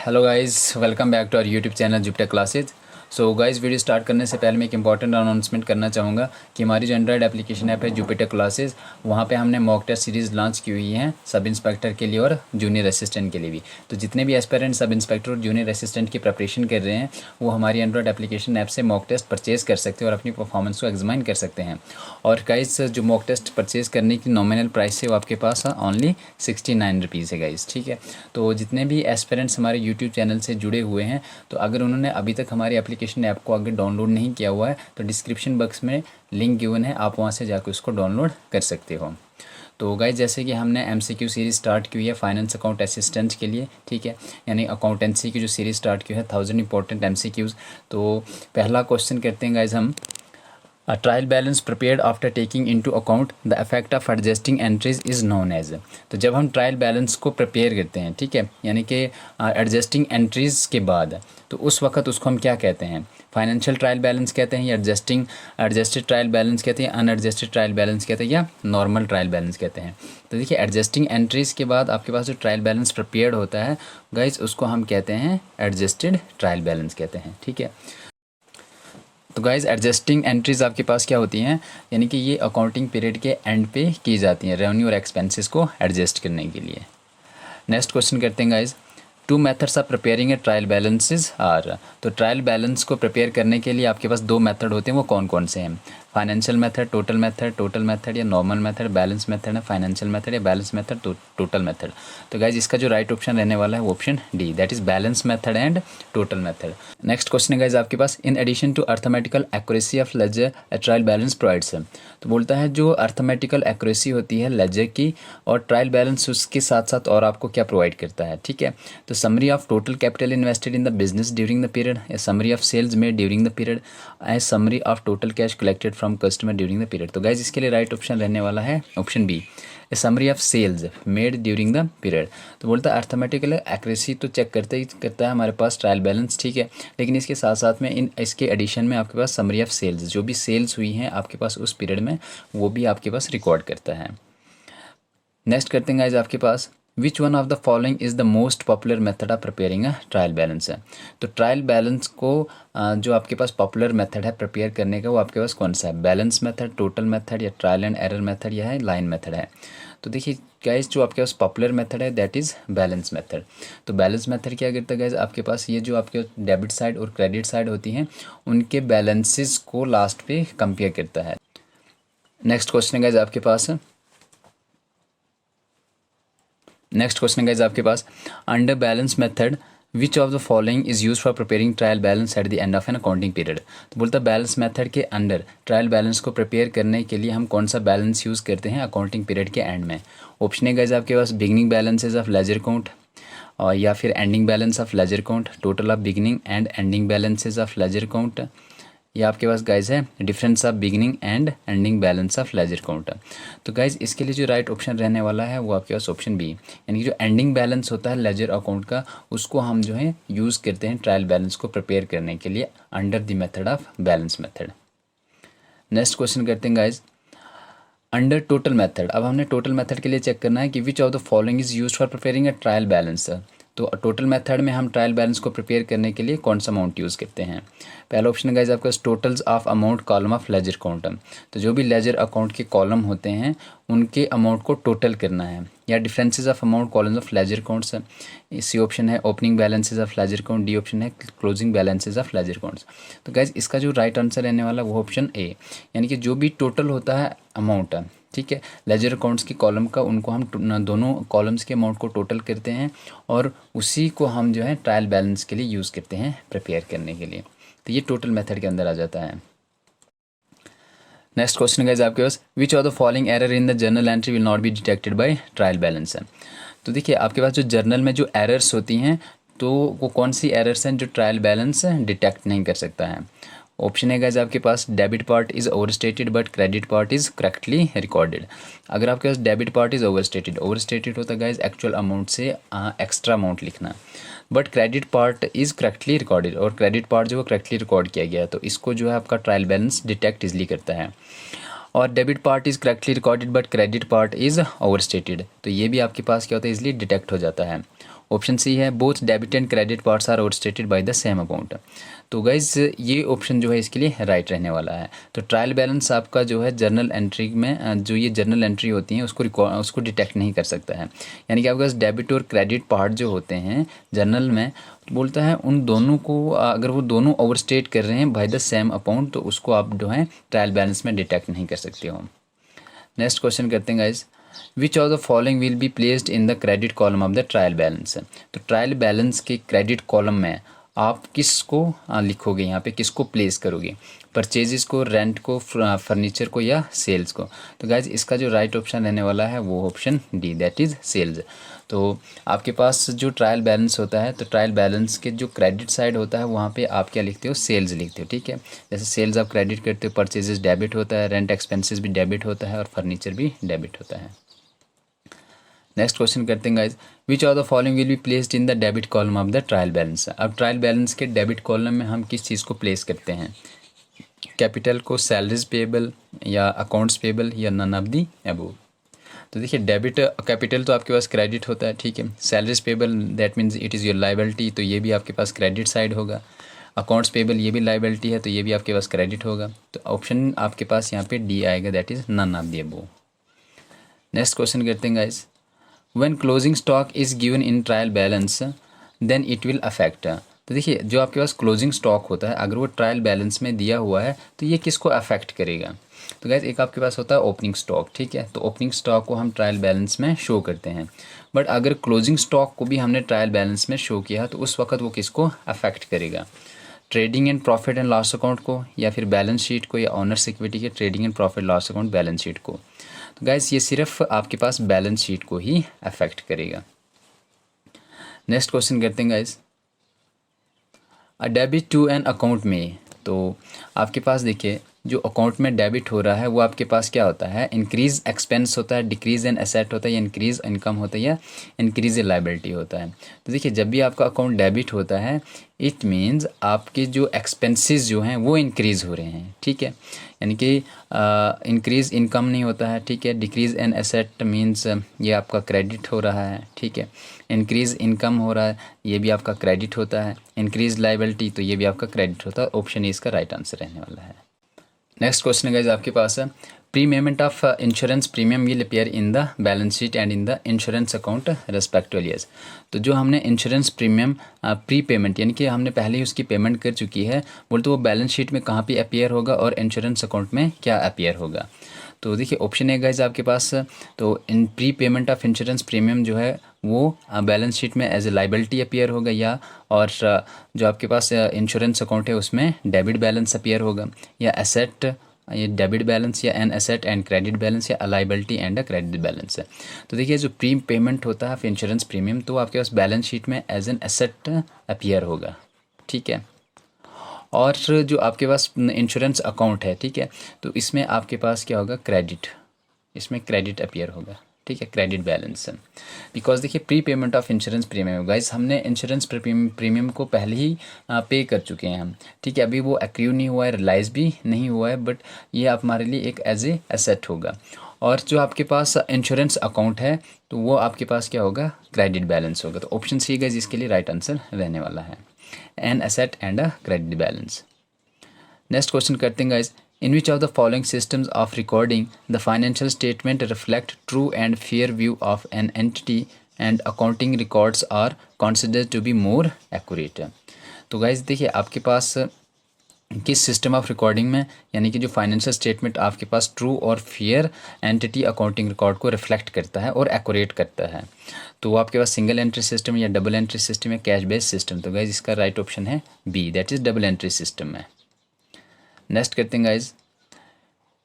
Hello guys, welcome back to our YouTube channel Jupiter classes. So guys, video start करने से पहले मैं एक इंपॉर्टेंट अनाउंसमेंट करना चाहूँगा कि हमारी जो एंड्रॉयड एप्लीकेशन ऐप है जुपिटर क्लासेज, वहाँ पे हमने मॉक टेस्ट सीरीज़ लॉन्च की हुई है सब इंस्पेक्टर के लिए और जूनियर असिस्टेंट के लिए भी। तो जितने भी एस्पिरेंट सब इंस्पेक्टर और जूनियर असिस्टेंट की प्रिपरेशन कर रहे हैं वो हमारी एंड्रॉयड एप्लीकेशन ऐप से मॉक टेस्ट परचेज़ कर सकते हैं और अपनी परफॉर्मेंस को एग्जामाइन कर सकते हैं। और गाइस, जो मॉक टेस्ट परचेज़ करने की नॉमिनल प्राइस है वो आपके पास ओनली 69 रुपीज़ है गाइस, ठीक है। तो जितने भी एस्पिरेंट्स हमारे यूट्यूब चैनल से जुड़े हुए हैं, तो अगर उन्होंने अभी तक हमारी एप्लीकेशन ऐप को अगर डाउनलोड नहीं किया हुआ है तो डिस्क्रिप्शन बॉक्स में लिंक गिवन है, आप वहां से जाकर उसको डाउनलोड कर सकते हो। तो गाइस, जैसे कि हमने एमसीक्यू सीरीज़ स्टार्ट की हुई है फाइनेंस अकाउंट असिस्टेंट के लिए, ठीक है, यानी अकाउंटेंसी की जो सीरीज़ स्टार्ट की है 1000 इंपॉर्टेंट एमसीक्यूज़। तो पहला क्वेश्चन करते हैं गाइस हम। A trial balance prepared after taking into account the effect of adjusting entries is known as। तो जब हम ट्रायल बैलेंस को प्रिपेयर करते हैं, ठीक है, यानी कि एडजस्टिंग एंट्रीज़ के बाद, तो उस वक्त उसको हम क्या कहते हैं? फाइनेंशियल ट्रायल बैलेंस कहते हैं, या एडजस्टेड ट्रायल बैलेंस कहते हैं, अनएडजस्टेड ट्रायल बैलेंस कहते हैं, या नॉर्मल ट्रायल बैलेंस कहते हैं। तो देखिए, एडजस्टिंग एंट्रीज़ के बाद आपके पास जो ट्रायल बैलेंस प्रिपेयर्ड होता है गाइस, उसको हम कहते हैं एडजस्टेड ट्रायल बैलेंस कहते हैं, ठीक है। तो गाइज़, एडजस्टिंग एंट्रीज़ आपके पास क्या होती हैं, यानी कि ये अकाउंटिंग पीरियड के एंड पे की जाती हैं रेवेन्यू और एक्सपेंसेस को एडजस्ट करने के लिए। नेक्स्ट क्वेश्चन करते हैं guys. Two methods of preparing a trial balances are. तो ट्रायल बैलेंस को प्रिपेयर करने के लिए आपके पास दो मेथड होते हैं, वो कौन कौन से हैं? फाइनेंशियल मेथड, टोटल मेथड या नॉर्मल मेथड, बैलेंस मेथड है, फाइनेंशियल मेथड या बैलेंस मेथड, टोटल मेथड। तो गाइज, इसका जो राइट ऑप्शन रहने वाला है वो option D, that is balance method and total method. Next question है गाइज आपके पास। In addition to arithmetical accuracy of ledger a trial balance provides. तो बोलता है जो अर्थमेटिकल एक्यूरेसी होती है लेजर की और ट्रायल बैलेंस उसके साथ साथ और आपको क्या प्रोवाइड करता है, ठीक है। तो summary of total capital invested in the business during the period, a summary of sales made during the period, a summary of total cash collected from customer during the period. तो guys, इसके लिए right option रहने वाला है option B, a summary of sales made during the period. तो बोलता है arithmetical accuracy तो चेक करते ही करता है हमारे पास ट्रायल बैलेंस, ठीक है, लेकिन इसके साथ साथ में इसके एडिशन में आपके पास समरी ऑफ सेल्स, जो भी सेल्स हुई हैं आपके पास उस पीरियड में, वो भी आपके पास रिकॉर्ड करता है। नेक्स्ट करते हैं गाइज आपके पास। Which one of the following is the most popular method of preparing a trial balance है। तो ट्रायल बैलेंस को जो आपके पास पॉपुलर मेथड है प्रिपेयर करने का, वो आपके पास कौन सा है? बैलेंस मेथड, टोटल मेथड या ट्रायल एंड एरर मेथड, या है लाइन मेथड है। तो देखिए गाइज, जो आपके पास पॉपुलर मेथड है दैट इज़ बैलेंस मेथड। तो बैलेंस मेथड क्या करता है गाइज, आपके पास ये जो आपके डेबिट साइड और क्रेडिट साइड होती हैं उनके बैलेंसेस को लास्ट पे कंपेयर करता है। नेक्स्ट क्वेश्चन है गाइज आपके पास। नेक्स्ट क्वेश्चन गाइज आपके पास। Under balance method which of the following is use for preparing trial balance at the end of an accounting period. तो बोलता है बैलेंस मेथड के अंडर ट्रायल बैलेंस को prepare करने के लिए हम कौन सा बैलेंस यूज़ करते हैं अकाउंटिंग पीरियड के एंड में? ऑप्शन है गाइज आपके पास beginning balances of ledger count, और या फिर ending balance of ledger count, total of beginning and ending balances of ledger count, या आपके पास गाइज है difference of beginning and ending balance of ledger count. तो गाइज, इसके लिए जो राइट ऑप्शन रहने वाला है वो आपके पास ऑप्शन बी, यानी कि जो एंडिंग बैलेंस होता है लेजर अकाउंट का, उसको हम जो है यूज़ करते हैं ट्रायल बैलेंस को प्रिपेयर करने के लिए under the method of balance method. Next question करते हैं गाइज। अंडर टोटल मेथड, अब हमने टोटल मेथड के लिए चेक करना है कि विच of the following is use for preparing a trial balance. तो टोटल मेथड में हम ट्रायल बैलेंस को प्रिपेयर करने के लिए कौन सा अमाउंट यूज़ करते हैं? पहला ऑप्शन है गाइज आपके पास totals of amount column of ledger account. तो जो भी लेजर अकाउंट के कॉलम होते हैं उनके अमाउंट को टोटल करना है, या differences of amount columns of ledger accounts. C option है opening balances of ledger account, D option है closing balances of ledger accounts. तो गाइज, इसका जो राइट आंसर रहने वाला वो ऑप्शन ए, यानी कि जो भी टोटल होता है अमाउंट, ठीक है, लेजर अकाउंट्स की कॉलम का, उनको हम दोनों कॉलम्स के अमाउंट को टोटल करते हैं और उसी को हम जो है ट्रायल बैलेंस के लिए यूज़ करते हैं प्रिपेयर करने के लिए। तो ये टोटल मेथड के अंदर आ जाता है। नेक्स्ट क्वेश्चन गाइस आपके पास। Which of the following error in the journal entry will not be detected by trial balance है। तो देखिए, आपके पास जो जर्नल में जो एरर्स होती हैं, तो वो कौन सी एरर्स हैं जो ट्रायल बैलेंस डिटेक्ट नहीं कर सकता है? ऑप्शन है गाइस आपके पास debit part is overstated but credit part is correctly recorded. अगर आपके पास डेबिट पार्ट इज़ ओवरस्टेटेड होता है गाइस एक्चुअल अमाउंट से एक्स्ट्रा अमाउंट लिखना, but credit part is correctly recorded, और क्रेडिट पार्ट जो है करेक्टली रिकॉर्ड किया गया है, तो इसको जो है आपका ट्रायल बैलेंस डिटेक्ट इजली करता है। और debit part is correctly recorded but credit part is overstated, तो ये भी आपके पास क्या होता है इजली डिटेक्ट हो जाता है। ऑप्शन सी है both debit and credit parts are overstated by the same amount. तो गाइज ये ऑप्शन जो है इसके लिए राइट रहने वाला है। तो ट्रायल बैलेंस आपका जो है जर्नल एंट्री में जो ये जर्नल एंट्री होती है उसको डिटेक्ट नहीं कर सकता है। यानी कि आपके पास डेबिट और क्रेडिट पार्ट जो होते हैं जर्नल में, तो बोलता है उन दोनों को अगर वो दोनों ओवरस्टेट कर रहे हैं बाय द सेम अमाउंट, तो उसको आप जो है ट्रायल बैलेंस में डिटेक्ट नहीं कर सकते हो। नेक्स्ट क्वेश्चन करते हैं guys, which of the following will be placed in the credit column of the trial balance. तो ट्रायल बैलेंस के क्रेडिट कॉलम में आप किसको लिखोगे, यहाँ पे किसको प्लेस करोगे, परचेजेस को, रेंट को, फर्नीचर को या सेल्स को। तो गाइज इसका जो राइट ऑप्शन रहने वाला है वो option D, that is sales. तो आपके पास जो ट्रायल बैलेंस होता है, तो ट्रायल बैलेंस के जो क्रेडिट साइड होता है वहाँ पे आप क्या लिखते हो, सेल्स लिखते हो, ठीक है। जैसे सेल्स आप क्रेडिट करते हो, परचेजेस डेबिट होता है, रेंट एक्सपेंसेस भी डेबिट होता है और फर्नीचर भी डेबिट होता है। नेक्स्ट क्वेश्चन करते हैं guys, which of the following will be placed in the debit column of the trial balance. अब ट्रायल बैलेंस के डेबिट कॉलम में हम किस चीज़ को प्लेस करते हैं, कैपिटल को, सैलरीज पेबल या अकाउंट्स पेबल या नन ऑफ दी अबव। तो देखिए डेबिट कैपिटल तो आपके पास क्रेडिट होता है, ठीक है। Salaries payable that means it is your liability, तो ये भी आपके पास क्रेडिट साइड होगा। अकाउंट्स पेबल ये भी लाइबिलिटी है, तो ये भी आपके पास क्रेडिट होगा। तो ऑप्शन आपके पास यहाँ पे डी आएगा, that is none of the above. Next question करते हैं guys, when closing stock is given in trial balance then it will affect. तो देखिए जो आपके पास क्लोजिंग स्टॉक होता है अगर वो ट्रायल बैलेंस में दिया हुआ है तो ये किसको अफेक्ट करेगा। तो गाइस एक आपके पास होता है ओपनिंग स्टॉक, ठीक है। तो ओपनिंग स्टॉक को हम ट्रायल बैलेंस में शो करते हैं, बट अगर क्लोजिंग स्टॉक को भी हमने ट्रायल बैलेंस में शो किया तो उस वक्त वो किसको अफेक्ट करेगा, trading and profit and loss account को, या फिर बैलेंस शीट को, या ऑनर्स इक्विटी के trading and profit loss account balance sheet को। तो गाइस ये सिर्फ आपके पास बैलेंस शीट को ही अफेक्ट करेगा। नेक्स्ट क्वेश्चन करते हैं guys, a debit to an account में। तो आपके पास देखिए जो अकाउंट में डेबिट हो रहा है वो आपके पास क्या होता है, इंक्रीज एक्सपेंस होता है, डिक्रीज एन एसेट होता है, या इंक्रीज इनकम होता है, या इंक्रीज लाइबिलिटी होता है। तो देखिए जब भी आपका अकाउंट डेबिट होता है इट मीन्स आपके जो एक्सपेंसेस जो हैं वो इंक्रीज़ हो रहे हैं, ठीक है। यानी कि इंक्रीज़ इनकम नहीं होता है, ठीक है। डिक्रीज़ एन एसेट मीन्स ये आपका क्रेडिट हो रहा है, ठीक है। इंक्रीज़ इनकम हो रहा है, ये भी आपका क्रेडिट होता है। इंक्रीज़ लाइबिलिटी, तो ये भी आपका क्रेडिट होता है। ऑप्शन ए इसका राइट आंसर रहने वाला है। नेक्स्ट क्वेश्चन है गाइस आपके पास है, prepayment of insurance premium will appear in the balance sheet and in the insurance account respectively. तो जो हमने इंश्योरेंस प्रीमियम प्री पेमेंट यानी कि हमने पहले ही उसकी पेमेंट कर चुकी है, बोल तो वो बैलेंस शीट में कहाँ पे अपीयर होगा और इंश्योरेंस अकाउंट में क्या अपीयर होगा। तो देखिए ऑप्शन है गाइस आपके पास, तो इन pre payment of insurance premium जो है वो बैलेंस शीट में एज ए लाइबिलिटी अपीयर होगा, या और जो आपके पास इंश्योरेंस अकाउंट है उसमें डेबिट बैलेंस अपीयर होगा, या एसेट ये डेबिट बैलेंस, या an asset and credit balance, या liability and a credit balance है। तो देखिए जो प्री पेमेंट होता है इंश्योरेंस प्रीमियम तो आपके पास बैलेंस शीट में एज एन एसेट अपीयर होगा, ठीक है। और जो आपके पास इंश्योरेंस अकाउंट है, ठीक है, तो इसमें आपके पास क्या होगा, क्रेडिट, इसमें क्रेडिट अपीयर होगा, ठीक है, क्रेडिट बैलेंस है। बिकॉज देखिए pre payment of insurance premium guys, हमने इंश्योरेंस प्रीमियम को पहले ही पे कर चुके हैं हम, ठीक है। अभी वो एक्रू नहीं हुआ है, रिलाइज भी नहीं हुआ है, बट ये हमारे लिए एक एज ए एसेट होगा। और जो आपके पास इंश्योरेंस अकाउंट है तो वो आपके पास क्या होगा, क्रेडिट बैलेंस होगा। तो ऑप्शन सी गाइस इसके लिए राइट आंसर रहने वाला है, N asset and a credit balance. Next question करते हैं guys, in which of the following systems of recording the financial statement reflect true and fair view of an entity and accounting records are considered to be more accurate। तो guys देखिए आपके पास किस system of recording में यानी कि जो financial statement आपके पास ट्रू और फेयर एंटिटी अकाउंटिंग रिकॉर्ड को रिफ्लेक्ट करता है और एक्यूरेट करता है, तो वो आपके पास सिंगल एंट्री सिस्टम या डबल एंट्री सिस्टम या कैश बेस्ड सिस्टम। तो गाइज इसका राइट ऑप्शन है B, that is double entry system है। नेक्स्ट करते हैं guys,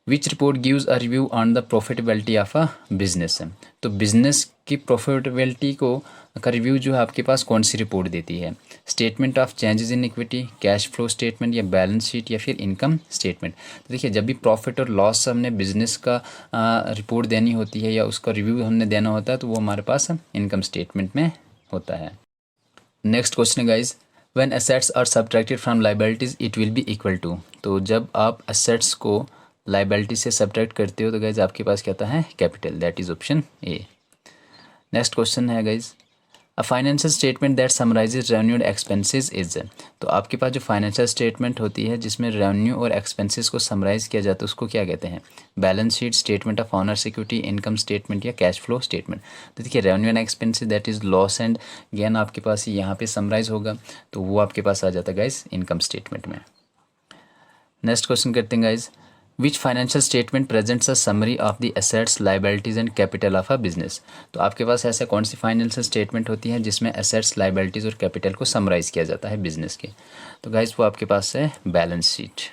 which report gives a review on the profitability of a business. तो business की प्रॉफिटेबिलिटी को का रिव्यू जो है आपके पास कौन सी रिपोर्ट देती है, statement of changes in equity, cash flow statement, या बैलेंस शीट, या फिर इनकम स्टेटमेंट। तो देखिए जब भी प्रॉफिट और लॉस हमने बिजनेस का रिपोर्ट देनी होती है या उसका रिव्यू हमने देना होता है तो वो हमारे पास इनकम स्टेटमेंट में होता है। नेक्स्ट क्वेश्चन है guys, when assets are subtracted from liabilities it will be equal to. तो जब आप एसेट्स को लाइबिलिटी से सब्ट्रैक्ट करते हो तो गाइज आपके पास क्या आता है, capital, that is option A. Next question है guys, a financial statement that summarises revenue and expenses is, तो आपके पास जो फाइनेंशियल स्टेटमेंट होती है जिसमें रेवेन्यू और एक्सपेंसेस को समराइज़ किया जाता है उसको क्या कहते हैं? Balance sheet, statement of owner security, income statement या कैश फ्लो स्टेटमेंट। तो देखिए revenue and expenses that is loss and gain आपके पास यहाँ पे समराइज होगा, तो वो आपके पास आ जाता है गाइज इनकम स्टेटमेंट में। नेक्स्ट क्वेश्चन करते हैं guys, which financial statement presents a summary of the assets, liabilities and capital of a business. तो आपके पास ऐसे कौन सी फाइनेंशियल स्टेटमेंट होती है जिसमें एसेट्स, लाइबिलिटीज और कैपिटल को समराइज किया जाता है बिजनेस के? तो गाइज वो आपके पास है balance sheet.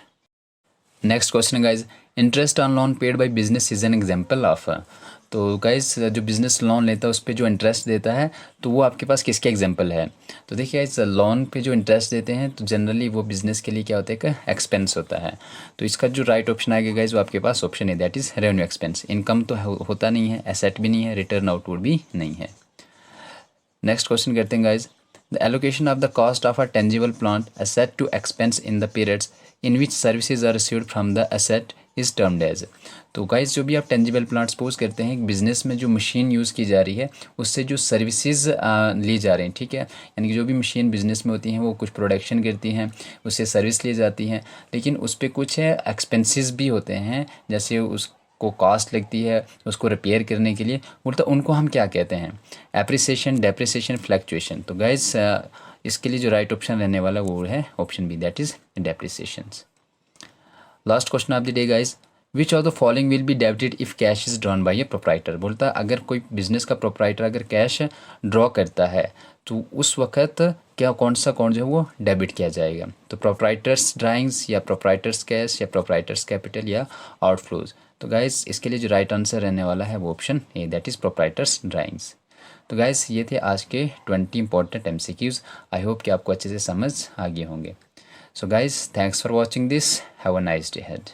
Next question guys, interest on loan paid by business is an example of. तो गाइज जो बिज़नेस लोन लेता है उस पर जो इंटरेस्ट देता है तो वो आपके पास किसके एग्जांपल है? तो देखिए गाइज लोन पे जो इंटरेस्ट देते हैं तो जनरली वो बिज़नेस के लिए क्या होता है कि एक्सपेंस होता है। तो इसका जो राइट ऑप्शन आएगा गाइज वो आपके पास ऑप्शन है that is revenue expense. Income तो होता नहीं है, एसेट भी नहीं है, रिटर्न आउटवर्ड भी नहीं है। नेक्स्ट क्वेश्चन करते हैं guys, the allocation of the cost of a tangible plant asset to expense in the periods in which services are received from the asset is termed as. तो guys जो भी आप tangible plant suppose करते हैं business में जो machine use की जा रही है उससे जो सर्विसेज ली जा रही हैं, ठीक है, यानी कि जो भी मशीन बिजनेस में होती हैं वो कुछ प्रोडक्शन करती हैं, उससे सर्विस ली जाती हैं, लेकिन उस पर कुछ एक्सपेंसेस भी होते हैं, जैसे उसको कॉस्ट लगती है उसको रिपेयर करने के लिए, बोलते उनको हम क्या कहते हैं? Appreciation, depreciation, fluctuation. तो गाइज इसके लिए जो राइट ऑप्शन रहने वाला वो है option B that is depreciations. Last question of the day guys, which of the following will be debited if cash is drawn by a proprietor. बोलता है अगर कोई बिजनेस का प्रोप्राइटर अगर कैश ड्रॉ करता है तो उस वक्त क्या कौन जो है वो डेबिट किया जाएगा? तो प्रोप्राइटर्स ड्राइंग्स या प्रोप्राइटर्स कैश या प्रोप्राइटर्स कैपिटल या आउटफ्लोज। तो गाइज इसके लिए जो राइट आंसर रहने वाला है वो option A that is proprietors drawings. तो गाइज ये थे आज के 20 इंपॉर्टेंट MCQs। आई होप कि आपको अच्छे से समझ आ गए होंगे। So guys, thanks for watching this. Have a nice day ahead.